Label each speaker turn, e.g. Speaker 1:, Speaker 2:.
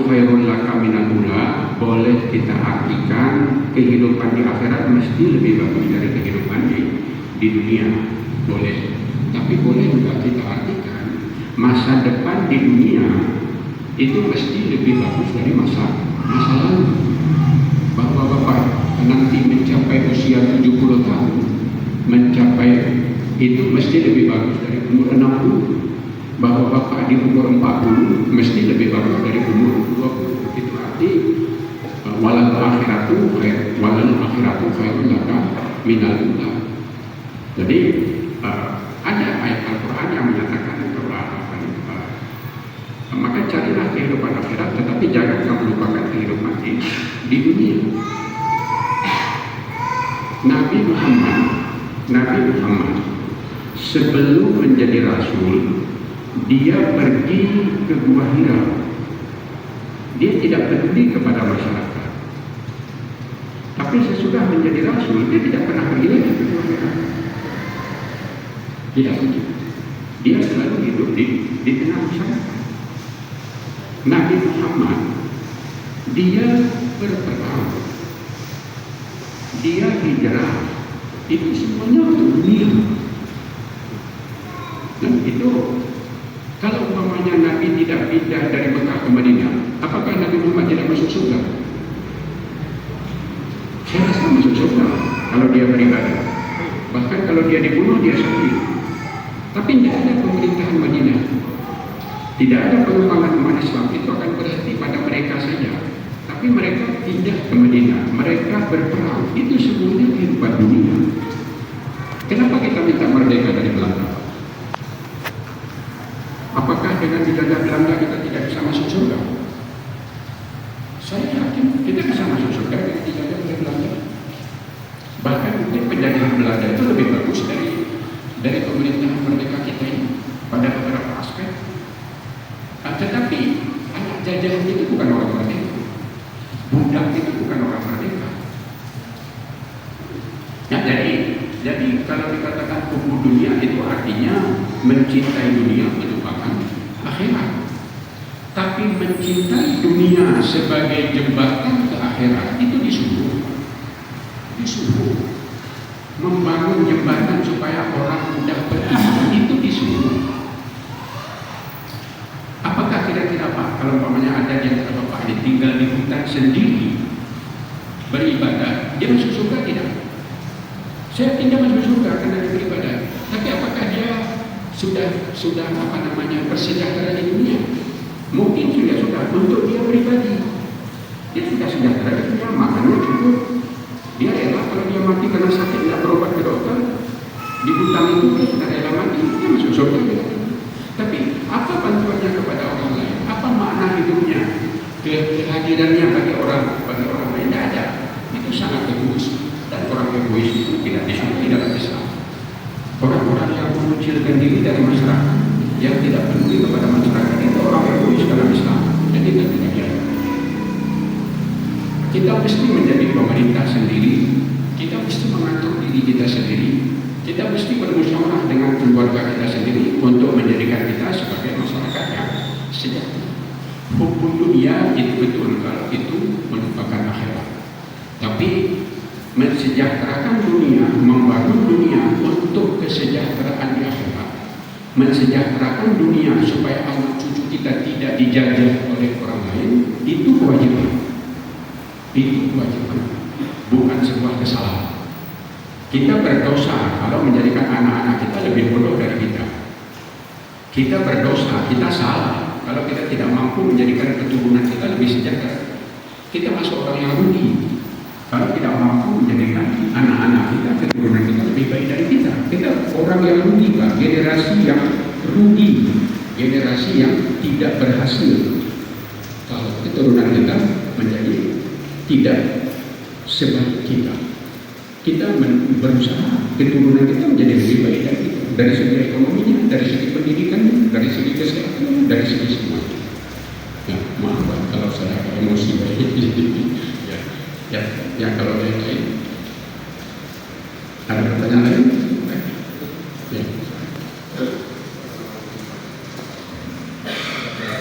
Speaker 1: akhiru khairul laka minal ula, boleh kita artikan kehidupan di akhirat mesti lebih bagus dari kehidupan di dunia, boleh. Tapi boleh juga kita artikan masa depan di dunia itu mesti lebih bagus dari masa lalu. Bahwa Bapak nanti mencapai usia 70 tahun, mencapai itu mesti lebih bagus dari umur 60. Bahwa Bapak di umur 40 mesti lebih bagus dari umur 20. Itu arti walal akhiratu khairul laka minal ula. Jadi ada ayat Al-Quran yang menyatakan maka carilah kehidupan akhirat, tetapi jangan kamu lupakan kehidupan di dunia. Nabi Muhammad sebelum menjadi rasul, dia pergi ke Gua Hira. Dia tidak peduli kepada masyarakat. Tapi sesudah menjadi rasul, dia tidak pernah pergi lagi ke Gua Hira. Tidak begitu. Dia selalu hidup di tengah masyarakat. Nabi Muhammad, dia berperang, dia hijrah, itu semuanya untuk dunia. Dan itu kalau umpamanya Nabi tidak pindah dari Mekah ke Madinah, apakah Nabi Muhammad tidak masuk surga? Saya rasa masuk surga kalau dia beribadah. Bahkan kalau dia dibunuh, dia syahid. Tapi tidak ada pemerintahan Madinah, tidak ada pengembangan umat Islam. Itu akan berhenti pada mereka saja. Tapi mereka pindah ke Madinah, mereka berperang. Itu semuanya kehidupan dunia. Kenapa kita minta merdeka dari Belanda? Apakah dengan dijajah Belanda kita tidak bisa masuk surga? Saya yakin kita bisa masuk surga dengan dijajah oleh Belanda. Bahkan mungkin penjajahan Belanda itu lebih bagus dari pemerintahan merdeka kita ini pada beberapa aspek. Tetapi anak jajahan itu bukan orang merdeka, budak itu bukan orang merdeka. Ya, jadi kalau dikatakan hukum dunia itu artinya mencintai dunia melupakan akhirat. Tapi mencintai dunia sebagai jembatan ke akhirat itu disuruh membangun jembatan supaya orang mudah beriman, itu disuruh. Apakah kira-kira Pak, kalau umpamanya ada yang kata Bapak ini tinggal di hutan sendiri beribadah, dia masuk surga tidak? Saya tidak masuk surga karena dia beribadah. Tapi apakah dia sudah bersejahtera di dunia? Mungkin sudah untuk dia pribadi. Dia sudah sejahtera di dunia, makannya cukup. Dia rela kalau dia mati karena sakit tidak berobat ke dokter, di hutan itu dia sudah rela mati, dia masuk surga tidak? Tapi apa bantuannya kepada orang lain? Apa makna hidupnya? Kehadirannya bagi orang lain tidak ada. Itu sangat egois. Dan orang egois itu tidak disukai dalam Islam. Orang-orang yang mengucilkan diri dari masyarakat, yang tidak peduli kepada masyarakat, itu orang egois dalam Islam. Jadi kita tidak jadi. Kita mesti menjadi pemerintah sendiri. Kita mesti mengatur diri kita sendiri. Kita mesti bermusyawarah dengan keluarga kita sendiri untuk menjadikan kita sebagai masyarakat yang sejahtera. Hukum dunia itu betul kalau itu merupakan akhirat. Tapi mensejahterakan dunia, membangun dunia untuk kesejahteraan di akhirat, mensejahterakan dunia supaya anak cucu kita tidak dijajah oleh orang lain, itu kewajiban. Itu kewajiban, bukan sebuah kesalahan. Kita berdosa kalau menjadikan anak-anak kita lebih bodoh dari kita. Kita berdosa, kita salah kalau kita tidak mampu menjadikan keturunan kita lebih sejahtera. Kita masuk orang yang rugi kalau tidak mampu menjadikan anak-anak kita, keturunan kita lebih baik dari kita. Kita orang yang rugi, Pak. Generasi yang rugi, generasi yang tidak berhasil. Kalau keturunan kita menjadi tidak sebaik kita. Kita berusaha keturunan kita menjadi lebih baik dari kita. Dari segi ekonominya, dari segi pendidikannya, dari segi kesehatan, dari segi semuanya. Ya, maaf Pak, kalau saya emosi ya kalau yang lain ada pertanyaan lain?